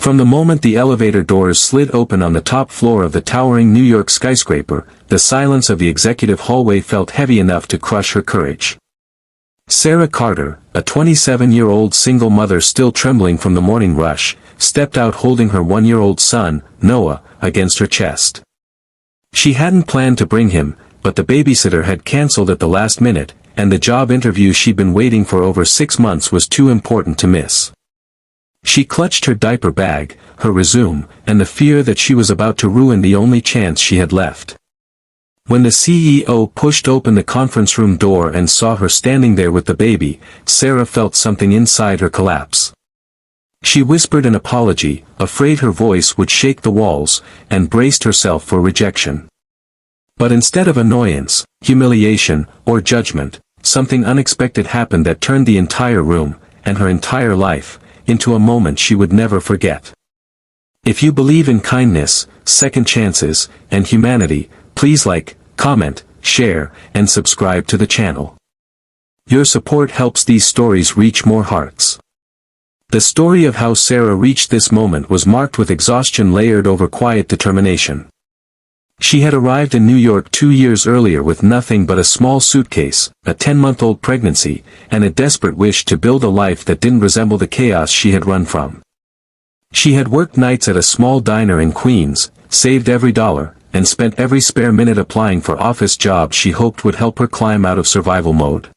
From the moment the elevator doors slid open on the top floor of the towering New York skyscraper, the silence of the executive hallway felt heavy enough to crush her courage. Sarah Carter, a 27-year-old single mother still trembling from the morning rush, stepped out holding her 1-year-old son, Noah, against her chest. She hadn't planned to bring him, but the babysitter had canceled at the last minute, and the job interview she'd been waiting for over 6 months was too important to miss. She clutched her diaper bag, her resume, and the fear that she was about to ruin the only chance she had left. When the CEO pushed open the conference room door and saw her standing there with the baby, Sarah felt something inside her collapse. She whispered an apology, afraid her voice would shake the walls, and braced herself for rejection. But instead of annoyance, humiliation, or judgment, something unexpected happened that turned the entire room, and her entire life, into a moment she would never forget. If you believe in kindness, second chances, and humanity, please like, comment, share, and subscribe to the channel. Your support helps these stories reach more hearts. The story of how Sarah reached this moment was marked with exhaustion layered over quiet determination. She had arrived in New York 2 years earlier with nothing but a small suitcase, a 10-month-old pregnancy, and a desperate wish to build a life that didn't resemble the chaos she had run from. She had worked nights at a small diner in Queens, saved every dollar, and spent every spare minute applying for office jobs she hoped would help her climb out of survival mode.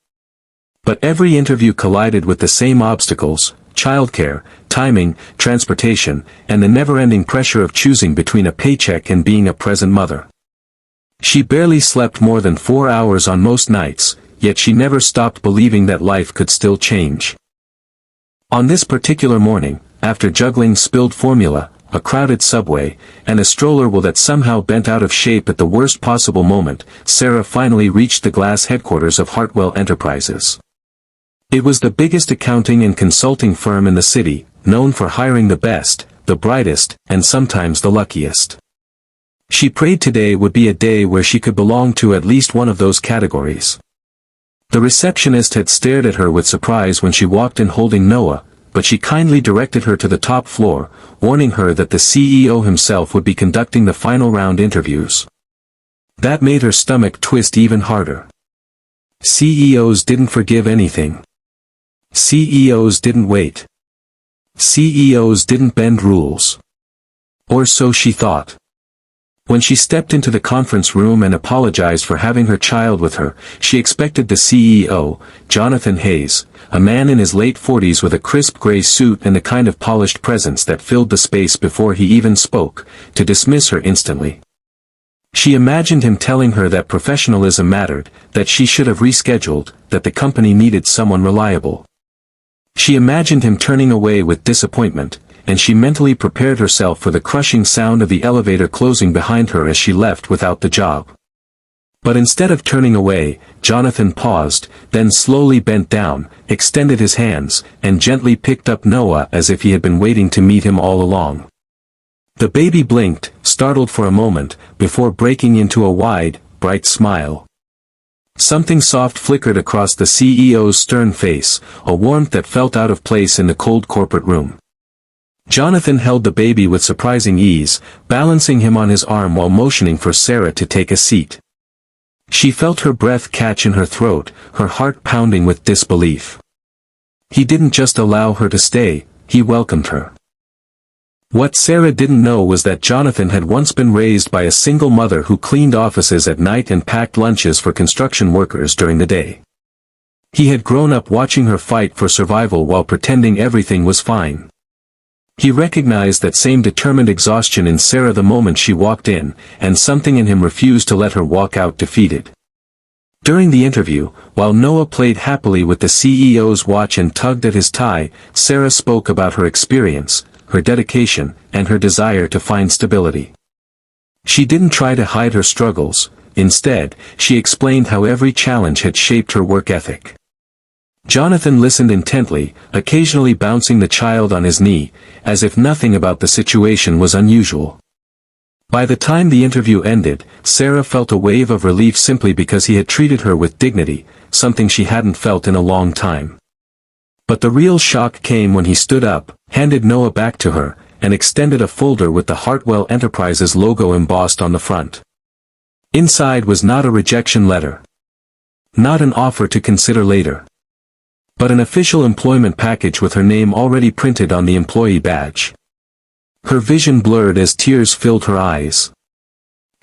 But every interview collided with the same obstacles: childcare, timing, transportation, and the never-ending pressure of choosing between a paycheck and being a present mother. She barely slept more than 4 hours on most nights, yet she never stopped believing that life could still change. On this particular morning, after juggling spilled formula, a crowded subway, and a stroller wheel that somehow bent out of shape at the worst possible moment, Sarah finally reached the glass headquarters of Hartwell Enterprises. It was the biggest accounting and consulting firm in the city, known for hiring the best, the brightest, and sometimes the luckiest. She prayed today would be a day where she could belong to at least one of those categories. The receptionist had stared at her with surprise when she walked in holding Noah, but she kindly directed her to the top floor, warning her that the CEO himself would be conducting the final round interviews. That made her stomach twist even harder. CEOs didn't forgive anything. CEOs didn't wait. CEOs didn't bend rules. Or so she thought. When she stepped into the conference room and apologized for having her child with her, she expected the CEO, Jonathan Hayes, a man in his late 40s with a crisp gray suit and the kind of polished presence that filled the space before he even spoke, to dismiss her instantly. She imagined him telling her that professionalism mattered, that she should have rescheduled, that the company needed someone reliable. She imagined him turning away with disappointment, and she mentally prepared herself for the crushing sound of the elevator closing behind her as she left without the job. But instead of turning away, Jonathan paused, then slowly bent down, extended his hands, and gently picked up Noah as if he had been waiting to meet him all along. The baby blinked, startled for a moment, before breaking into a wide, bright smile. Something soft flickered across the CEO's stern face, a warmth that felt out of place in the cold corporate room. Jonathan held the baby with surprising ease, balancing him on his arm while motioning for Sarah to take a seat. She felt her breath catch in her throat, her heart pounding with disbelief. He didn't just allow her to stay, he welcomed her. What Sarah didn't know was that Jonathan had once been raised by a single mother who cleaned offices at night and packed lunches for construction workers during the day. He had grown up watching her fight for survival while pretending everything was fine. He recognized that same determined exhaustion in Sarah the moment she walked in, and something in him refused to let her walk out defeated. During the interview, while Noah played happily with the CEO's watch and tugged at his tie, Sarah spoke about her experience, her dedication, and her desire to find stability. She didn't try to hide her struggles, instead, she explained how every challenge had shaped her work ethic. Jonathan listened intently, occasionally bouncing the child on his knee, as if nothing about the situation was unusual. By the time the interview ended, Sarah felt a wave of relief simply because he had treated her with dignity, something she hadn't felt in a long time. But the real shock came when he stood up, handed Noah back to her, and extended a folder with the Hartwell Enterprises logo embossed on the front. Inside was not a rejection letter. Not an offer to consider later. But an official employment package with her name already printed on the employee badge. Her vision blurred as tears filled her eyes.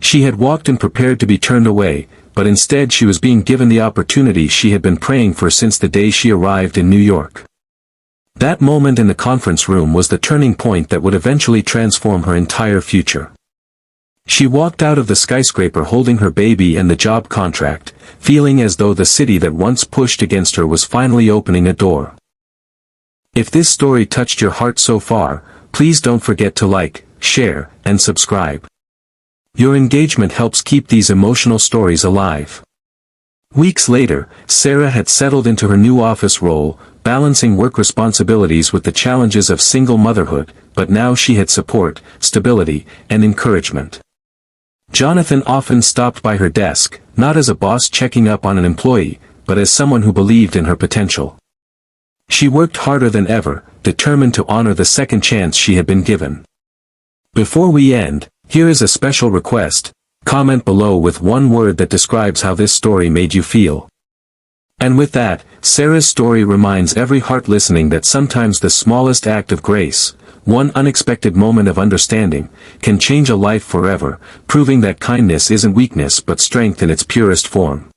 She had walked in prepared to be turned away, but instead she was being given the opportunity she had been praying for since the day she arrived in New York. That moment in the conference room was the turning point that would eventually transform her entire future. She walked out of the skyscraper holding her baby and the job contract, feeling as though the city that once pushed against her was finally opening a door. If this story touched your heart so far, please don't forget to like, share, and subscribe. Your engagement helps keep these emotional stories alive. Weeks later, Sarah had settled into her new office role, balancing work responsibilities with the challenges of single motherhood, but now she had support, stability, and encouragement. Jonathan often stopped by her desk, not as a boss checking up on an employee, but as someone who believed in her potential. She worked harder than ever, determined to honor the second chance she had been given. Before we end, here is a special request. Comment below with one word that describes how this story made you feel. And with that, Sarah's story reminds every heart listening that sometimes the smallest act of grace, one unexpected moment of understanding, can change a life forever, proving that kindness isn't weakness but strength in its purest form.